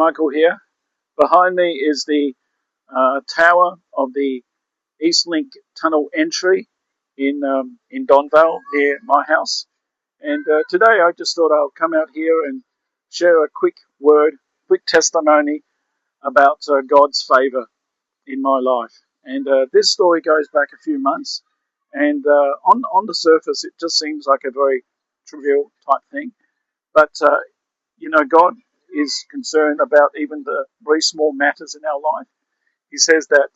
Michael here. Behind me is the tower of the Eastlink Tunnel entry in Donvale near my house. And today I just thought I'll come out here and share a quick word, quick testimony about God's favour in my life. And this story goes back a few months. And on the surface, it just seems like a very trivial type thing. But God is concerned about even the very small matters in our life. He says that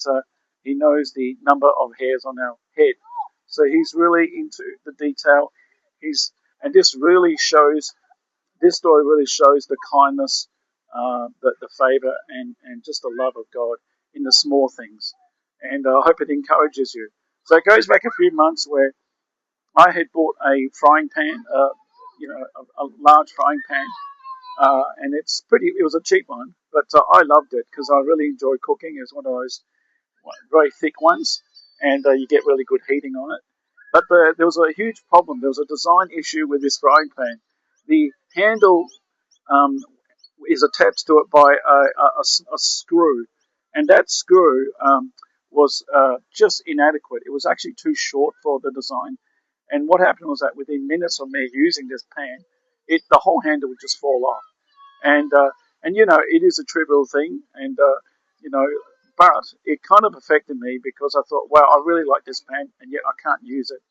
He knows the number of hairs on our head. So He's really into the detail. This story really shows the kindness, the favour, and just the love of God in the small things. And I hope it encourages you. So it goes back a few months where I had bought a frying pan, a large frying pan. And it was a cheap one, but I loved it because I really enjoy cooking. It's one of those very thick ones, and you get really good heating on it. But there was a huge problem. There was a design issue with this frying pan. The handle is attached to it by a screw, and that screw was just inadequate. It was actually too short for the design. And what happened was that within minutes of me using this pan, the whole handle would just fall off. And it is a trivial thing, and but it kind of affected me because I thought, wow, I really like this pen, and yet I can't use it.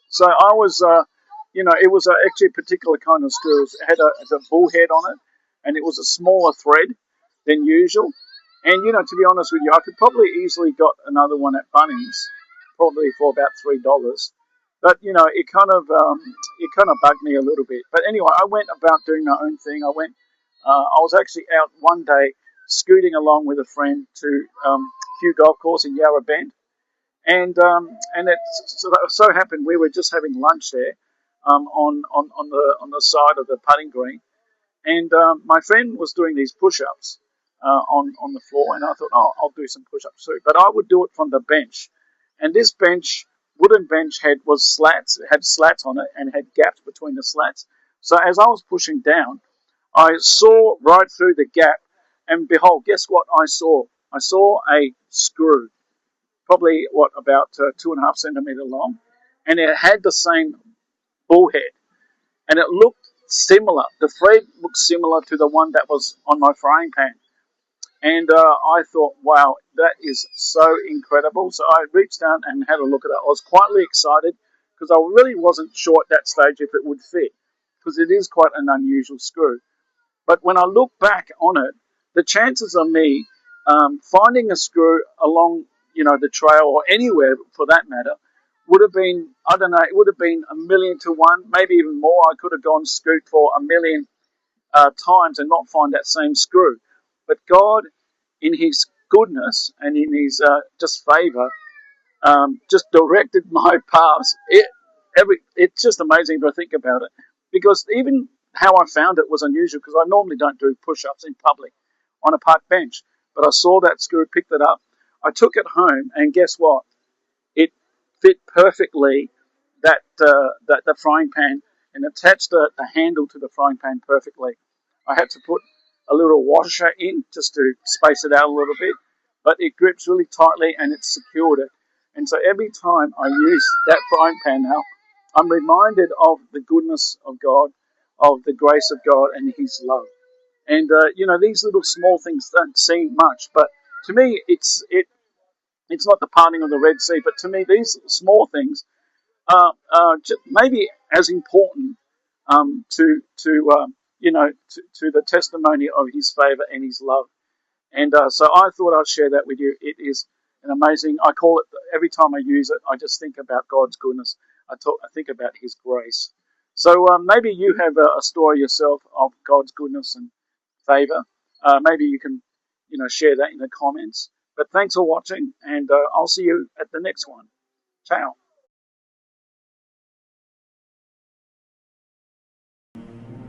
So I was, it was actually a particular kind of screw. It had a bull head on it, and it was a smaller thread than usual. And to be honest with you, I could probably easily got another one at Bunnings, probably for about $3. But it kind of bugged me a little bit. But anyway, I went about doing my own thing. I was actually out one day scooting along with a friend to Kew Golf Course in Yarra Bend, and it so happened we were just having lunch there on the side of the putting green, and my friend was doing these push-ups on the floor, and I thought, oh, I'll do some push-ups too. But I would do it from the bench, and this wooden bench was slats. It had slats on it and had gaps between the slats. So as I was pushing down, I saw right through the gap, and behold, guess what I saw? I saw a screw, probably about 2.5 centimeter long, and it had the same bull head, and it looked similar. The thread looked similar to the one that was on my frying pan. And I thought, wow, that is so incredible. So I reached down and had a look at it. I was quietly excited because I really wasn't sure at that stage if it would fit, because it is quite an unusual screw. But when I look back on it, the chances of me finding a screw along, the trail or anywhere for that matter, would have been, I don't know, it would have been 1,000,000 to 1, maybe even more. I could have gone scoot for 1,000,000 times and not find that same screw. But God, in His goodness and in His just favour, just directed my paths. It's just amazing to think about it, because even how I found it was unusual, because I normally don't do push-ups in public on a park bench. But I saw that screw, picked it up, I took it home, and guess what? It fit perfectly the frying pan, and attached the handle to the frying pan perfectly. I had to put a little washer in just to space it out a little bit, but it grips really tightly and it's secured it. And so every time I use that frying pan now, I'm reminded of the goodness of God, of the grace of God and His love. And these little small things don't seem much, but to me, it's not the parting of the Red Sea. But to me, these small things are maybe as important to the testimony of His favour and His love. And so I thought I'd share that with you. It is an amazing. I call it, every time I use it, I just think about God's goodness. I think about His grace. So maybe you have a story yourself of God's goodness and favour. Maybe you can, share that in the comments. But thanks for watching, and I'll see you at the next one. Ciao.